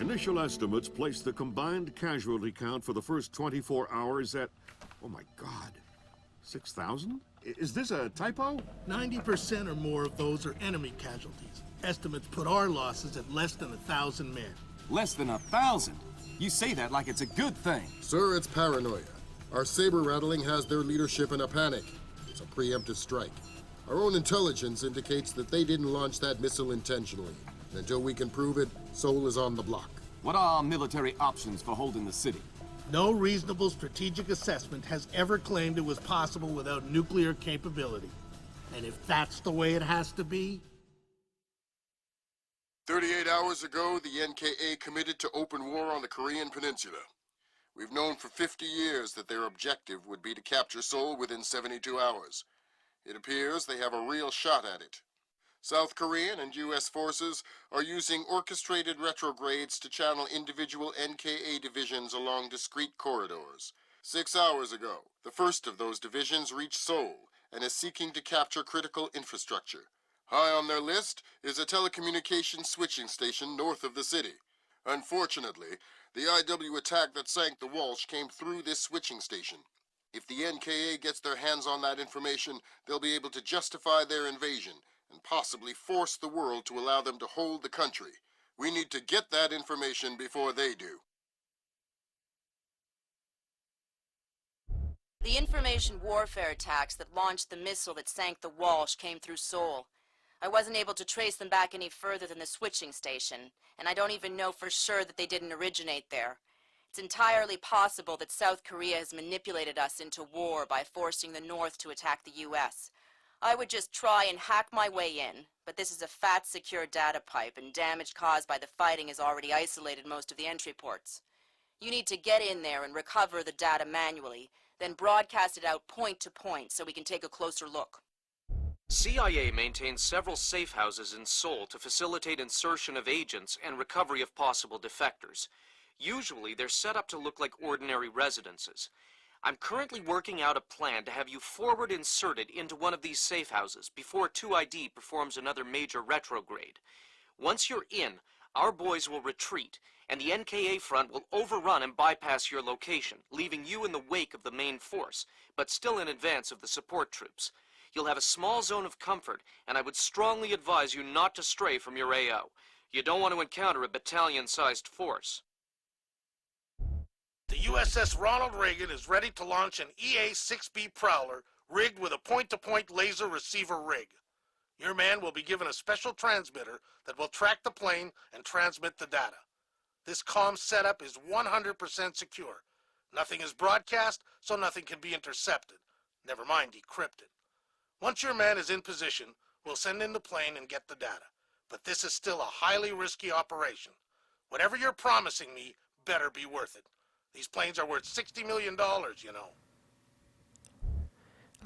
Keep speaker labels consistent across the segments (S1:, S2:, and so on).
S1: Initial estimates place the combined casualty count for the first 24 hours at, oh my God, 6,000? Is this a typo?
S2: 90% or more of those are enemy casualties. Estimates put our losses at less than 1,000 men.
S3: Less than 1,000? You say that like it's a good thing.
S4: Sir, it's paranoia. Our saber rattling has their leadership in a panic. It's a preemptive strike. Our own intelligence indicates that they didn't launch that missile intentionally. And until we can prove it, Seoul is on the block.
S3: What are our military options for holding the city?
S2: No reasonable strategic assessment has ever claimed it was possible without nuclear capability. And if that's the way it has to be...
S4: 38 hours ago, the NKA committed to open war on the Korean Peninsula. We've known for 50 years that their objective would be to capture Seoul within 72 hours. It appears they have a real shot at it. South Korean and U.S. forces are using orchestrated retrogrades to channel individual NKA divisions along discrete corridors. 6 hours ago, the first of those divisions reached Seoul and is seeking to capture critical infrastructure. High on their list is a telecommunications switching station north of the city. Unfortunately, the IW attack that sank the Walsh came through this switching station. If the NKA gets their hands on that information, they'll be able to justify their invasion and possibly force the world to allow them to hold the country. We need to get that information before they do.
S5: The information warfare attacks that launched the missile that sank the Walsh came through Seoul. I wasn't able to trace them back any further than the switching station, and I don't even know for sure that they didn't originate there. It's entirely possible that South Korea has manipulated us into war by forcing the North to attack the U.S. I would just try and hack my way in, but this is a fat, secure data pipe, and damage caused by the fighting has already isolated most of the entry ports. You need to get in there and recover the data manually, then broadcast it out point to point so we can take a closer look.
S6: CIA maintains several safe houses in Seoul to facilitate insertion of agents and recovery of possible defectors. Usually, they're set up to look like ordinary residences. I'm currently working out a plan to have you forward inserted into one of these safe houses before 2ID performs another major retrograde. Once you're in, our boys will retreat, and the NKA front will overrun and bypass your location, leaving you in the wake of the main force, but still in advance of the support troops. You'll have a small zone of comfort, and I would strongly advise you not to stray from your AO. You don't want to encounter a battalion-sized force.
S2: The USS Ronald Reagan is ready to launch an EA-6B Prowler rigged with a point-to-point laser receiver rig. Your man will be given a special transmitter that will track the plane and transmit the data. This comm setup is 100% secure. Nothing is broadcast, so nothing can be intercepted. Never mind decrypted. Once your man is in position, we'll send in the plane and get the data. But this is still a highly risky operation. Whatever you're promising me better be worth it. These planes are worth $60 million, you know.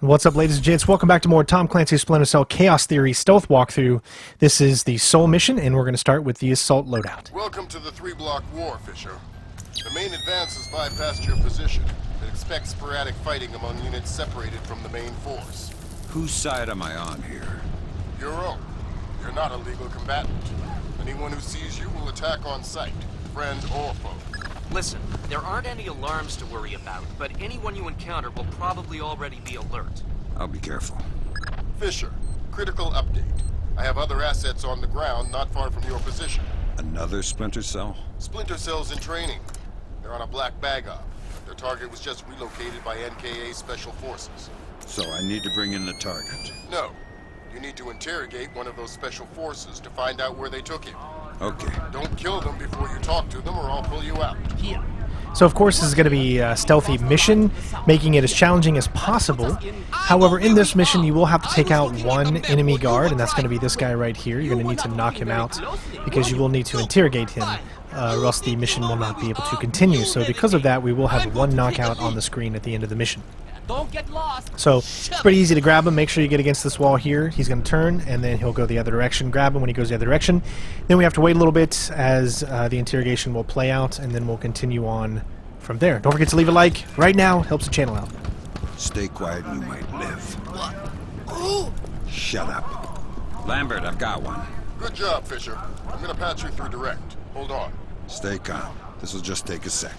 S7: What's up, ladies and gents? Welcome back to more Tom Clancy's Splinter Cell Chaos Theory stealth walkthrough. This is the Seoul mission, and we're going to start with the assault loadout.
S4: Welcome to the 3-block war, Fisher. The main advance has bypassed your position, but expect sporadic fighting among units separated from the main force.
S8: Whose side am I on here?
S4: Your own. You're not a legal combatant. Anyone who sees you will attack on sight, friend or foe.
S6: Listen, there aren't any alarms to worry about, but anyone you encounter will probably already be alert.
S8: I'll be careful.
S4: Fisher, critical update. I have other assets on the ground not far from your position.
S8: Another Splinter Cell?
S4: Splinter Cell's in training. They're on a black bag-off. Their target was just relocated by NKA Special Forces.
S8: So I need to bring in the target?
S4: No. You need to interrogate one of those special forces to find out where they took him.
S8: Okay.
S4: Don't kill them before you talk to them or I'll pull you out.
S2: Yeah.
S7: So, of course, this is going to be a stealthy mission, making it as challenging as possible. However, in this mission, you will have to take out one enemy guard, and that's going to be this guy right here. You're going to need to knock him out because you will need to interrogate him, or else the mission will not be able to continue. So because of that, we will have one knockout on the screen at the end of the mission.
S9: Don't get lost.
S7: So it's pretty easy to grab him. Make sure you get against this wall here. He's going to turn, and then he'll go the other direction. Grab him when he goes the other direction. Then we have to wait a little bit as the interrogation will play out, and then we'll continue on from there. Don't forget to leave a like right now. Helps the channel out.
S8: Stay quiet and you might live. Shut up. Lambert, I've got one.
S4: Good job, Fisher. I'm gonna patch you through direct. Hold on.
S8: Stay calm. This'll just take a sec.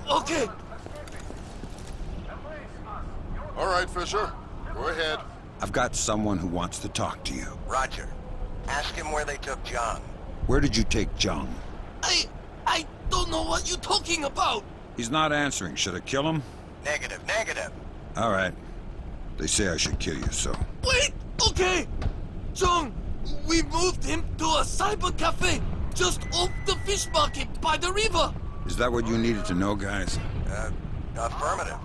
S9: Okay.
S4: All right, Fisher. Go ahead.
S8: I've got someone who wants to talk to you.
S9: Roger. Ask him where they took John.
S8: Where did you take Jung?
S9: I don't know what you're talking about.
S8: He's not answering. Should I kill him?
S9: Negative.
S8: All right. They say I should kill you, so...
S9: Wait, okay. John, we moved him to a cyber cafe just off the fish market by the river.
S8: Is that what you needed to know, guys?
S9: Affirmative.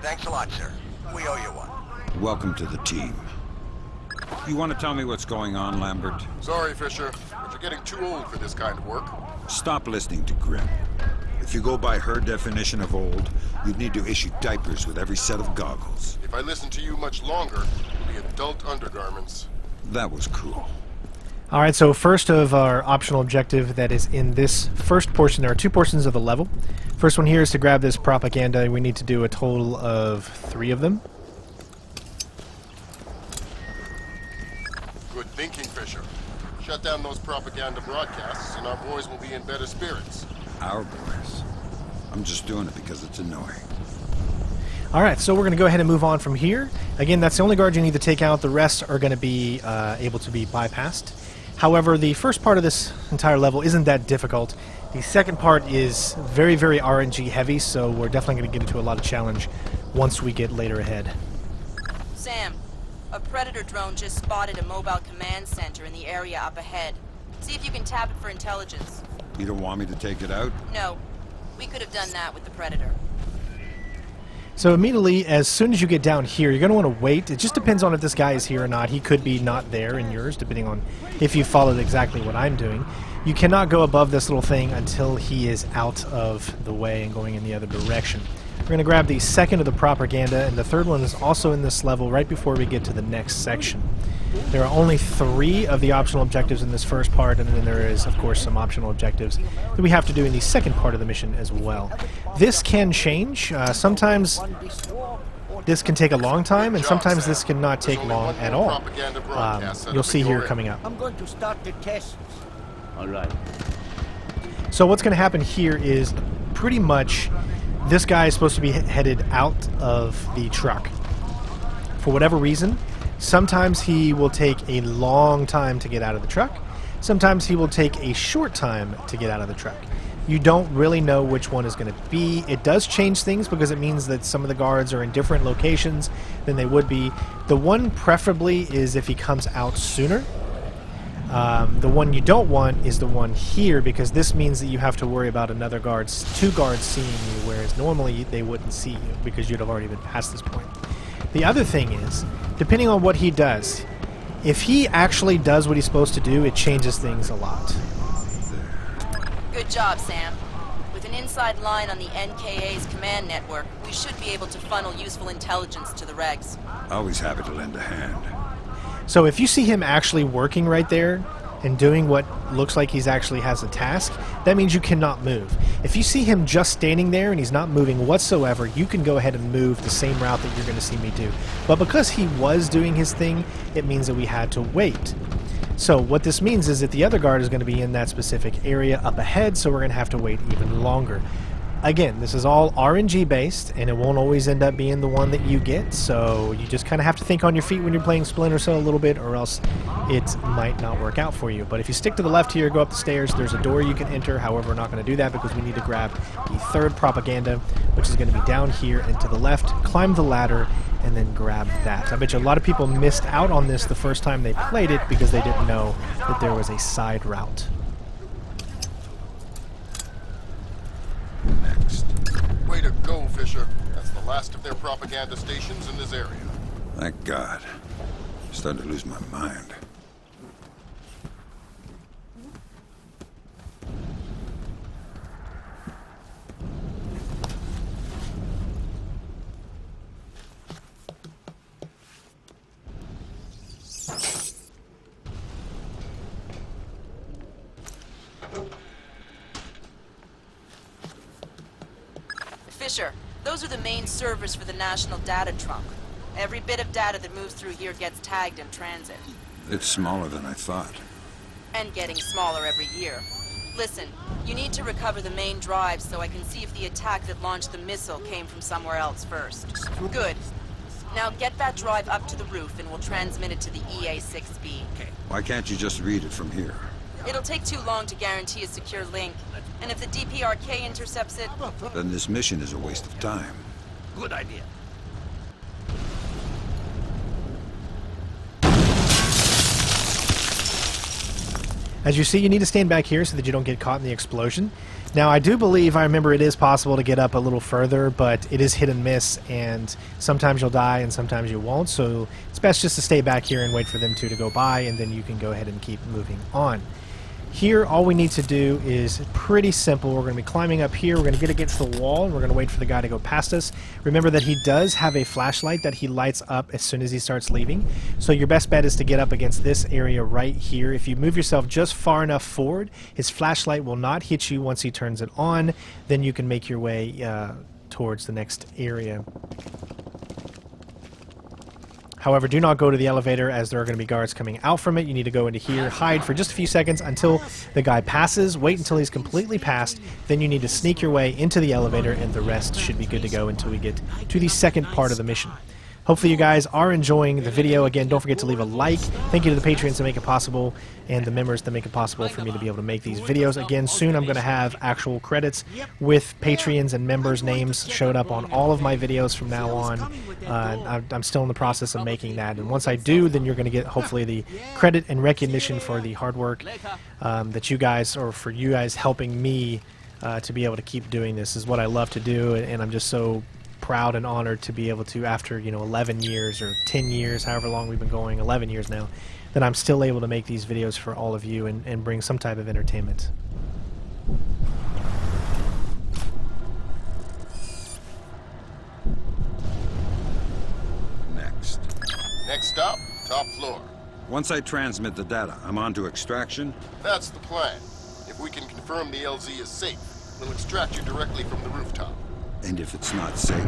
S9: Thanks a lot, sir. We owe you one.
S8: Welcome to the team. You want to tell me what's going on, Lambert?
S4: Sorry, Fisher, but you're getting too old for this kind of work.
S8: Stop listening to Grim. If you go by her definition of old, you'd need to issue diapers with every set of goggles.
S4: If I listen to you much longer, it'll be adult undergarments.
S8: That was cool.
S7: All right, so first of our optional objective that is in this first portion, there are 2 portions of the level. First one here is to grab this propaganda. We need to do a total of 3 of them.
S4: Good thinking, Fisher. Shut down those propaganda broadcasts and our boys will be in better spirits.
S8: Our boys. I'm just doing it because it's annoying.
S7: All right, so we're going to go ahead and move on from here. Again, that's the only guard you need to take out. The rest are going to be able to be bypassed. However, the first part of this entire level isn't that difficult. The second part is very, very RNG heavy, so we're definitely going to get into a lot of challenge once we get later ahead.
S5: Sam, a Predator drone just spotted a mobile command center in the area up ahead. See if you can tap it for intelligence.
S8: You don't want me to take it out?
S5: No, we could have done that with the Predator.
S7: So immediately, as soon as you get down here, you're going to want to wait. It just depends on if this guy is here or not. He could be not there in yours, depending on if you followed exactly what I'm doing. You cannot go above this little thing until he is out of the way and going in the other direction. We're going to grab the second of the propaganda, and the third one is also in this level right before we get to the next section. There are only 3 of the optional objectives in this first part, and then there is, of course, some optional objectives that we have to do in the second part of the mission as well. This can change. Sometimes this can take a long time, and sometimes this can not take long at all. You'll see here coming up.
S10: I'm going to start the tests. All right.
S7: So what's going to happen here is pretty much this guy is supposed to be headed out of the truck. For whatever reason, sometimes he will take a long time to get out of the truck. Sometimes he will take a short time to get out of the truck. You don't really know which one is going to be. It does change things because it means that some of the guards are in different locations than they would be. The one preferably is if he comes out sooner. The one you don't want is the one here, because this means that you have to worry about another guards, 2 guards seeing you, whereas normally they wouldn't see you because you'd have already been past this point. The other thing is, depending on what he does, if he actually does what he's supposed to do, it changes things a lot.
S5: Good job, Sam. With an inside line on the NKA's command network, we should be able to funnel useful intelligence to the regs.
S8: Always happy to lend a hand.
S7: So if you see him actually working right there and doing what looks like he's actually has a task, that means you cannot move. If you see him just standing there and he's not moving whatsoever, you can go ahead and move the same route that you're going to see me do. But because he was doing his thing, it means that we had to wait. So what this means is that the other guard is going to be in that specific area up ahead, so we're going to have to wait even longer. Again, this is all RNG based, and it won't always end up being the one that you get, so you just kind of have to think on your feet when you're playing Splinter Cell a little bit, or else it might not work out for you. But if you stick to the left here, go up the stairs, there's a door you can enter. However, we're not going to do that because we need to grab the third propaganda, which is going to be down here and to the left, climb the ladder, and then grab that. I bet you a lot of people missed out on this the first time they played it because they didn't know that there was a side route.
S8: Next.
S4: Way to go, Fisher. That's the last of their propaganda stations in this area.
S8: Thank God. I'm starting to lose my mind.
S5: Fisher, those are the main servers for the National Data Trunk. Every bit of data that moves through here gets tagged in transit.
S8: It's smaller than I thought.
S5: And getting smaller every year. Listen, you need to recover the main drive so I can see if the attack that launched the missile came from somewhere else first. Good. Now get that drive up to the roof and we'll transmit it to the EA-6B.
S8: Why can't you just read it from here?
S5: It'll take too long to guarantee a secure link. And if the DPRK intercepts it...
S8: Then this mission is a waste of time.
S10: Good idea.
S7: As you see, you need to stand back here so that you don't get caught in the explosion. Now, I do believe, I remember it is possible to get up a little further, but it is hit and miss, and sometimes you'll die and sometimes you won't, so it's best just to stay back here and wait for them to go by, and then you can go ahead and keep moving on. Here, all we need to do is pretty simple. We're going to be climbing up here. We're going to get against the wall, and we're going to wait for the guy to go past us. Remember that he does have a flashlight that he lights up as soon as he starts leaving. So your best bet is to get up against this area right here. If you move yourself just far enough forward, his flashlight will not hit you once he turns it on. Then you can make your way towards the next area. However, do not go to the elevator as there are going to be guards coming out from it. You need to go into here, hide for just a few seconds until the guy passes. Wait until he's completely passed. Then you need to sneak your way into the elevator, and the rest should be good to go until we get to the second part of the mission. Hopefully you guys are enjoying the video. Again, don't forget to leave a like. Thank you to the Patreons that make it possible and the members that make it possible for me to be able to make these videos. Again, soon I'm going to have actual credits with Patreons and members' names showed up on all of my videos from now on. I'm still in the process of making that. And once I do, then you're going to get hopefully the credit and recognition for the hard work that you guys, or for you guys helping me to be able to keep doing this. Is what I love to do, and I'm just so proud and honored to be able to, after 11 years or 10 years, however long we've been going, 11 years now, that I'm still able to make these videos for all of you and bring some type of entertainment.
S4: Next stop, top floor.
S8: Once I transmit the data, I'm on to extraction?
S4: That's the plan. If we can confirm the LZ is safe, we'll extract you directly from the rooftop.
S8: And if it's not safe?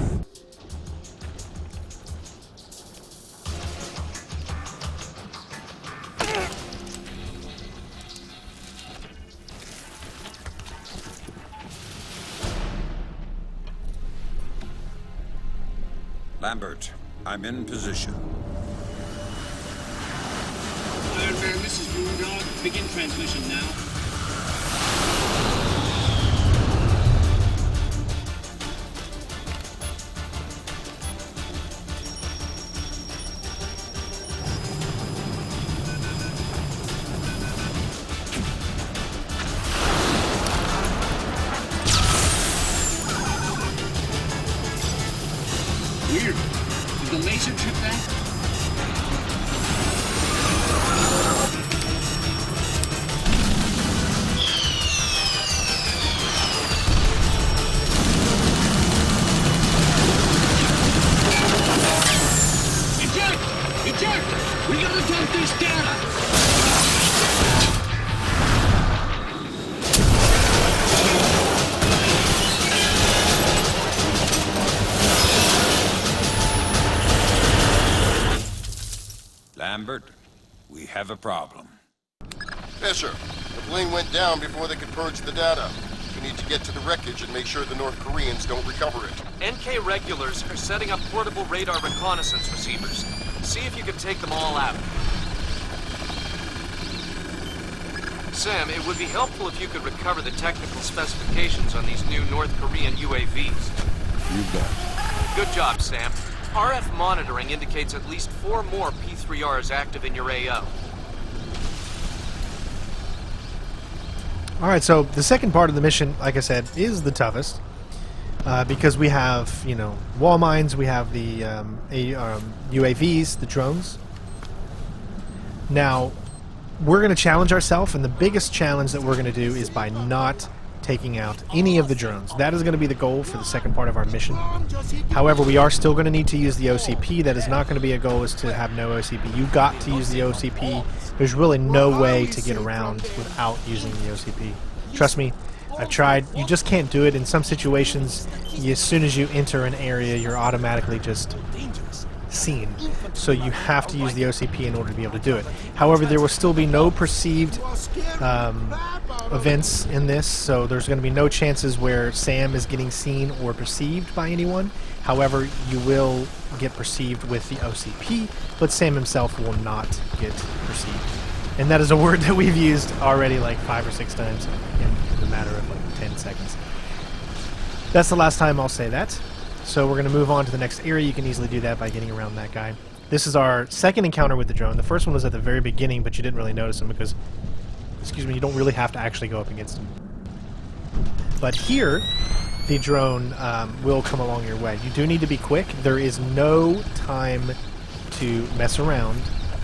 S8: Lambert, I'm in position.
S10: Iron Man, this is Moondog. Begin transmission now. Weird. Did the laser trip back? Eject! Eject! We gotta dump this data!
S8: Lambert, we have a problem.
S4: Fisher, the plane went down before they could purge the data. We need to get to the wreckage and make sure the North Koreans don't recover it.
S6: NK regulars are setting up portable radar reconnaissance receivers. See if you can take them all out. Sam, it would be helpful if you could recover the technical specifications on these new North Korean UAVs.
S8: You bet.
S6: Good job, Sam. RF monitoring indicates at least 4 more P3Rs active in your AO.
S7: Alright, so the second part of the mission, like I said, is the toughest. Because we have, wall mines, we have the UAVs, the drones. Now, we're going to challenge ourselves, and the biggest challenge that we're going to do is by not taking out any of the drones. That is going to be the goal for the second part of our mission. However, we are still going to need to use the OCP. That is not going to be a goal, is to have no OCP. You got to use the OCP. There's really no way to get around without using the OCP. Trust me, I've tried. You just can't do it. In some situations, as soon as you enter an area, you're automatically just seen. So you have to use the OCP in order to be able to do it. However, there will still be no perceived events in this, so there's going to be no chances where Sam is getting seen or perceived by anyone. However, you will get perceived with the OCP, but Sam himself will not get perceived. And that is a word that we've used already like 5 or 6 times in the matter of like 10 seconds. That's the last time I'll say that. So we're going to move on to the next area. You can easily do that by getting around that guy. This is our second encounter with the drone. The first one was at the very beginning, but you didn't really notice him because, excuse me, you don't really have to actually go up against him. But here, the drone will come along your way. You do need to be quick. There is no time to mess around.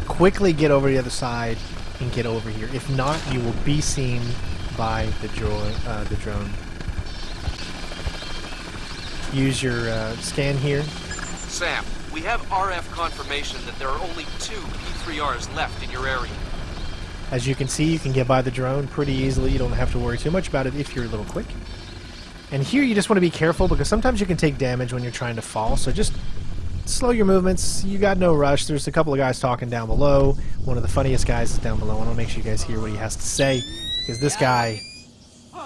S7: Quickly get over to the other side and get over here. If not, you will be seen by the drone. Use your scan here.
S6: Sam, we have RF confirmation that there are only 2 P3Rs left in your area.
S7: As you can see, you can get by the drone pretty easily. You don't have to worry too much about it if you're a little quick. And here you just want to be careful because sometimes you can take damage when you're trying to fall, so just slow your movements. You got no rush. There's a couple of guys talking down below. One of the funniest guys is down below. I want to make sure you guys hear what he has to say because this guy,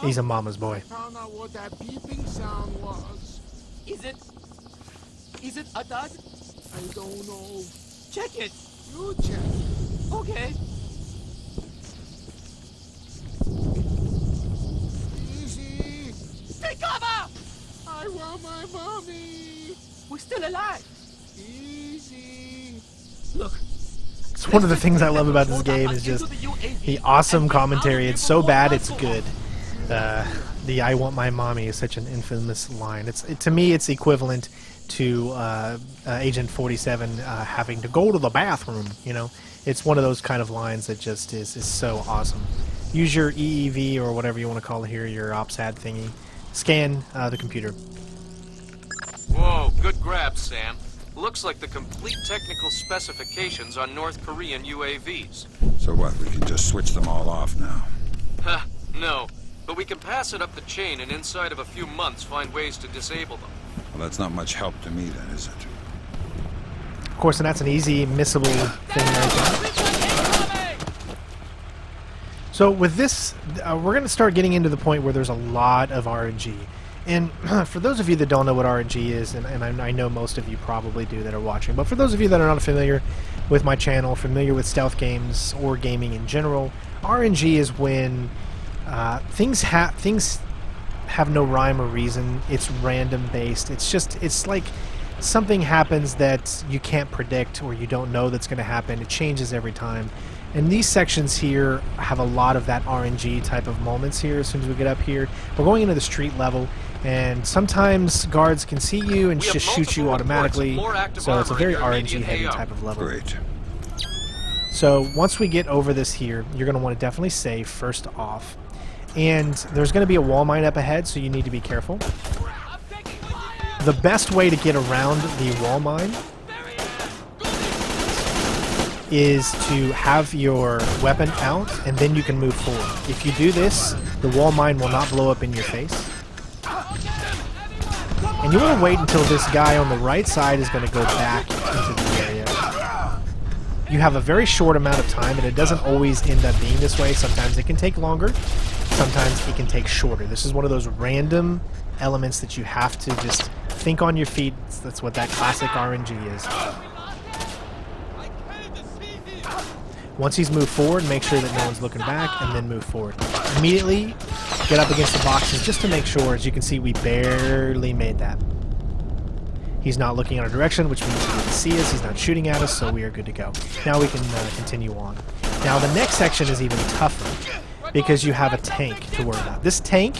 S7: he's a mama's boy.
S9: I found out what that beeping sound was. Is it a dud? I don't know. Check it. You check it. Okay. Easy. Take cover! I want my mommy. We're still alive. Easy. Look.
S7: It's one of the things I love about this game is just the awesome commentary. It's so bad, it's good. The "I want my mommy" is such an infamous line. To me, it's equivalent to Agent 47 having to go to the bathroom. You know, it's one of those kind of lines that just is so awesome. Use your EEV or whatever you want to call it here, your OPSAD thingy. Scan the computer.
S6: Whoa, good grab, Sam. Looks like the complete technical specifications on North Korean UAVs.
S8: So what, we can just switch them all off now?
S6: Ha, no. But we can pass it up the chain and inside of a few months find ways to disable them.
S8: Well, that's not much help to me then, is it?
S7: Of course, and that's an easy, missable thing right there. So with this, we're going to start getting into the point where there's a lot of RNG. And for those of you that don't know what RNG is, and I know most of you probably do that are watching, but for those of you that are not familiar with my channel, familiar with stealth games or gaming in general, RNG is when things have no rhyme or reason. It's random based. It's like something happens that you can't predict or you don't know that's going to happen. It changes every time. And these sections here have a lot of that RNG type of moments here as soon as we get up here. We're going into the street level, and sometimes guards can see you and just shoot you automatically. So it's a very RNG heavy type of level.
S8: Great.
S7: So once we get over this here, you're going to want to definitely save first off. And there's going to be a wall mine up ahead, so you need to be careful. The best way to get around the wall mine is to have your weapon out, and then you can move forward. If you do this, the wall mine will not blow up in your face. And you want to wait until this guy on the right side is going to go back into the area. You have a very short amount of time, and it doesn't always end up being this way. Sometimes it can take longer. Sometimes it can take shorter. This is one of those random elements that you have to just think on your feet. That's what that classic RNG is. Once he's moved forward, make sure that no one's looking back, and then move forward. Immediately get up against the boxes just to make sure. As you can see, we barely made that. He's not looking in our direction, which means he didn't see us. He's not shooting at us, so we are good to go. Now we can continue on. Now the next section is even tougher because you have a tank to worry about. This tank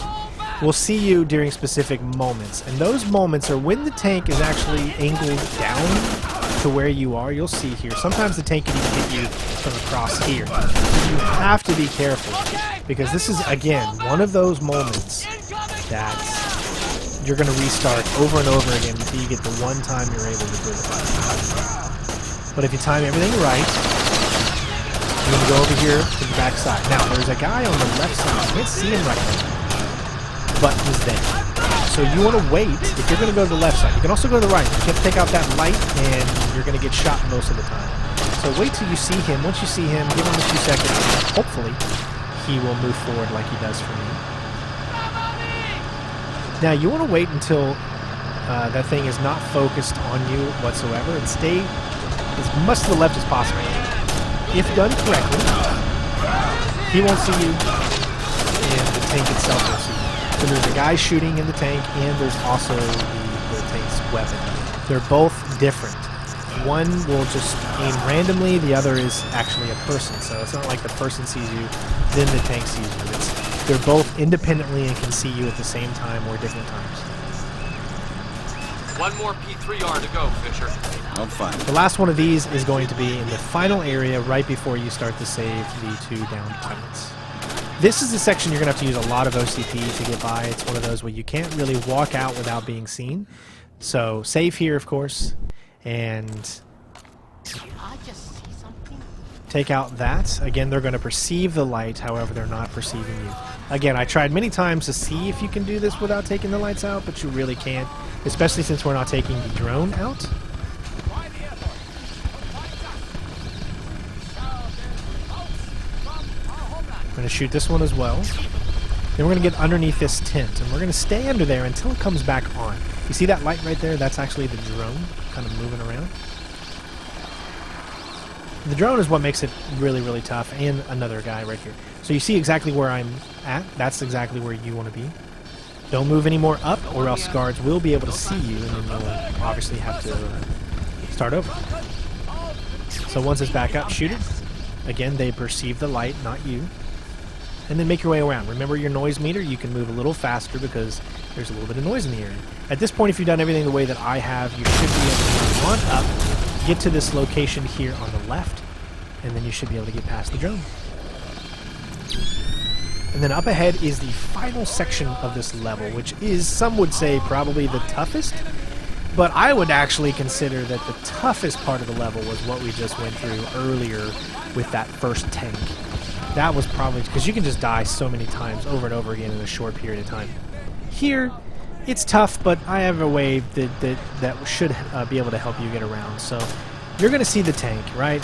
S7: will see you during specific moments, and those moments are when the tank is actually angled down to where you are. You'll see here. Sometimes the tank can even hit you from across here. So you have to be careful because this is, again, one of those moments that you're going to restart over and over again until you get the one time you're able to do it. But if you time everything right, you're going to go over here to the back side. Now, there's a guy on the left side. I can't see him right now, but he's there. So you want to wait if you're going to go to the left side. You can also go to the right. You have to take out that light, and you're going to get shot most of the time. So wait till you see him. Once you see him, give him a few seconds. Hopefully, he will move forward like he does for me. Now, you want to wait until that thing is not focused on you whatsoever, and stay as much to the left as possible. If done correctly, he won't see you, and the tank itself won't see you. So there's a guy shooting in the tank, and there's also the tank's weapon. They're both different. One will just aim randomly, the other is actually a person. So it's not like the person sees you, then the tank sees you. They're both independently and can see you at the same time or different times.
S6: One more P3R to go, Fisher.
S8: I'm fine.
S7: The last one of these is going to be in the final area right before you start to save the 2 downed pilots. This is the section you're going to have to use a lot of OCP to get by. It's one of those where you can't really walk out without being seen. So save here, of course, and take out that. Again, they're going to perceive the light, however, they're not perceiving you. Again, I tried many times to see if you can do this without taking the lights out, but you really can't, especially since we're not taking the drone out. I'm going to shoot this one as well. Then we're going to get underneath this tent, and we're going to stay under there until it comes back on. You see that light right there? That's actually the drone kind of moving around. The drone is what makes it really, really tough, and another guy right here. So you see exactly where I'm at. That's exactly where you want to be. Don't move any more up, or else guards will be able to see you, and then you'll obviously have to start over. So once it's back up, shoot it. Again, they perceive the light, not you. And then make your way around. Remember your noise meter, you can move a little faster because there's a little bit of noise in the area. At this point, if you've done everything the way that I have, you should be able to run up, get to this location here on the left, and then you should be able to get past the drone. And then up ahead is the final section of this level, which is, some would say, probably the toughest. But I would actually consider that the toughest part of the level was what we just went through earlier with that first tank. That was probably, because you can just die so many times over and over again in a short period of time. Here, it's tough, but I have a way that should be able to help you get around. So you're going to see the tank, right?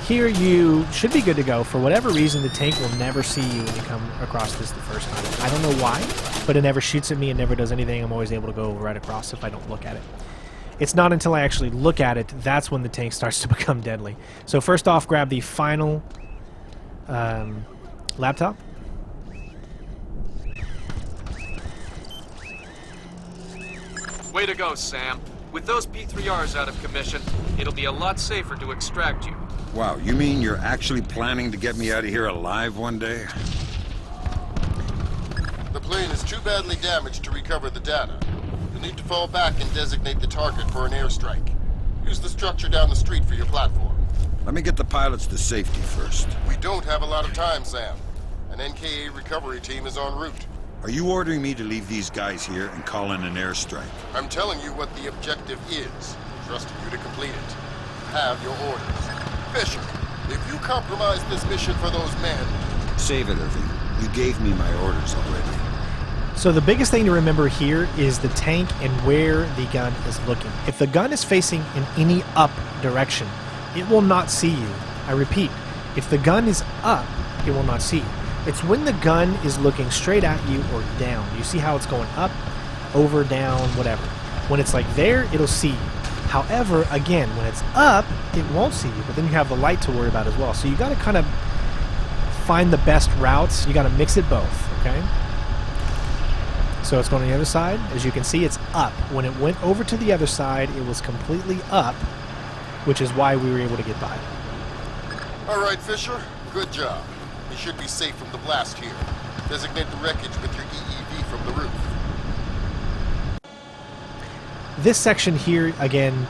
S7: Here you should be good to go. For whatever reason, the tank will never see you when you come across this the first time. I don't know why, but it never shoots at me. It never does anything. I'm always able to go right across if I don't look at it. It's not until I actually look at it, that's when the tank starts to become deadly. So first off, grab the final laptop.
S6: Way to go, Sam. With those P3Rs out of commission, it'll be a lot safer to extract you.
S8: Wow, you mean you're actually planning to get me out of here alive one day?
S4: The plane is too badly damaged to recover the data. You'll need to fall back and designate the target for an airstrike. Use the structure down the street for your platform.
S8: Let me get the pilots to safety first.
S4: We don't have a lot of time, Sam. An NKA recovery team is en route.
S8: Are you ordering me to leave these guys here and call in an airstrike?
S4: I'm telling you what the objective is, trusting you to complete it. Have your orders. Fisher, if you compromise this mission for those men...
S8: Save it, Irving. You gave me my orders already.
S7: So the biggest thing to remember here is the tank and where the gun is looking. If the gun is facing in any up direction, it will not see you. I repeat, if the gun is up, it will not see you. It's when the gun is looking straight at you or down. You see how it's going up, over, down, whatever. When it's like there, it'll see you. However, again, when it's up, it won't see you, but then you have the light to worry about as well. So you got to kind of find the best routes. You got to mix it both, okay? So it's going to the other side. As you can see, it's up. When it went over to the other side, it was completely up, which is why we were able to get by.
S4: All right, Fisher. Good job. You should be safe from the blast here. Designate the wreckage with your EEV from the roof.
S7: This section here, again,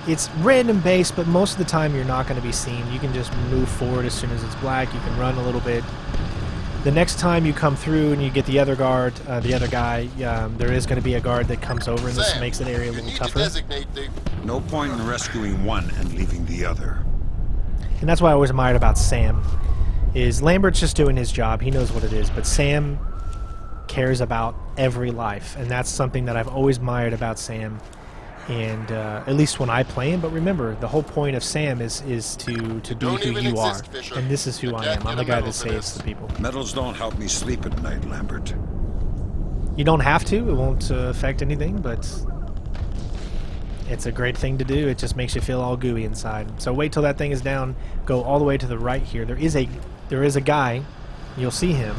S7: it's random based, but most of the time you're not going to be seen. You can just move forward as soon as it's black. You can run a little bit. The next time you come through and you get the other guard, the other guy, there is going to be a guard that comes over, and
S4: Sam,
S7: this makes the area a little tougher.
S4: Designate the...
S8: No point in rescuing one and leaving the other.
S7: And that's why I always admired about Sam. Is Lambert's just doing his job. He knows what it is, but Sam cares about every life, and that's something that I've always admired about Sam. And at least when I play him, but remember, the whole point of Sam is to be who you are, and this is who I am. I'm the guy that saves the people.
S8: Medals don't help me sleep at night, Lambert.
S7: You don't have to. It won't affect anything, but it's a great thing to do. It just makes you feel all gooey inside. So wait till that thing is down. Go all the way to the right here. There is a guy. You'll see him,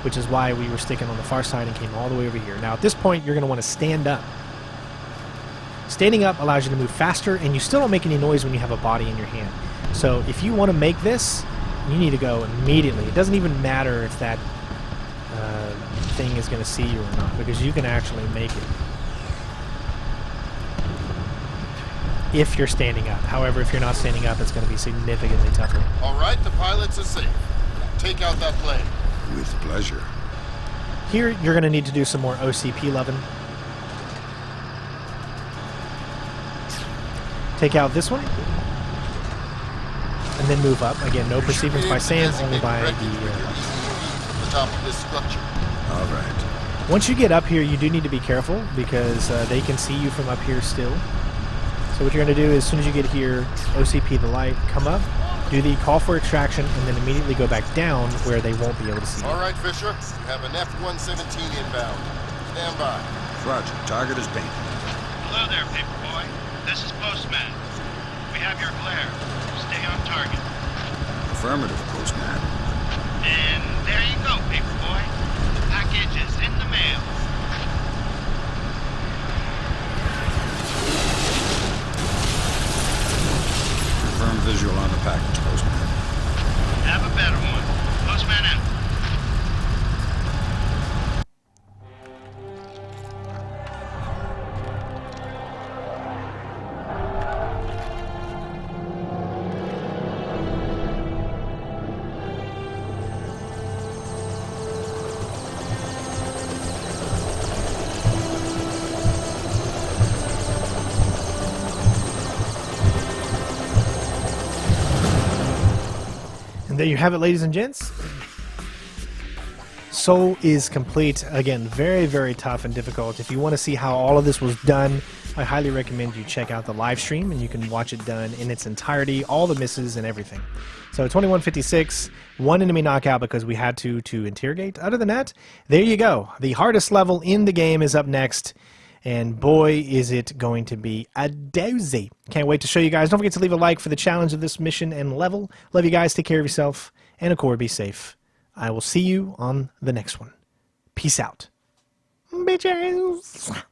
S7: which is why we were sticking on the far side and came all the way over here. Now at this point, you're going to want to stand up. Standing up allows you to move faster, and you still don't make any noise when you have a body in your hand. So if you want to make this, you need to go immediately. It doesn't even matter if that thing is going to see you or not, because you can actually make it if you're standing up. However, if you're not standing up, it's going to be significantly tougher.
S4: All right, the pilots are safe. Take out that plane.
S8: With pleasure.
S7: Here, you're going to need to do some more OCP loving. Take out this one, and then move up. Again, no perceivance by Sam, only by the
S4: top of this structure.
S8: All right.
S7: Once you get up here, you do need to be careful, because they can see you from up here still. So what you're going to do is, as soon as you get here, OCP the light, come up, do the call for extraction, and then immediately go back down where they won't be able to see you.
S4: All right, Fisher. You have an F-117 inbound. Stand by.
S8: Roger. Target is painted.
S11: Hello there, Paperboy. This is Postman. We have your glare. Stay on target.
S8: Affirmative, Postman.
S11: And there you go, Paperboy. The package is in the mail.
S8: Confirm visual on the package, Postman.
S11: Have a better one. Postman out.
S7: And there you have it, ladies and gents. Seoul is complete. Again, very, very tough and difficult. If you want to see how all of this was done, I highly recommend you check out the live stream, and you can watch it done in its entirety, all the misses and everything. So 2156, one enemy knockout because we had to interrogate. Other than that, there you go. The hardest level in the game is up next. And boy, is it going to be a doozy. Can't wait to show you guys. Don't forget to leave a like for the challenge of this mission and level. Love you guys. Take care of yourself. And of course, be safe. I will see you on the next one. Peace out. Bitches.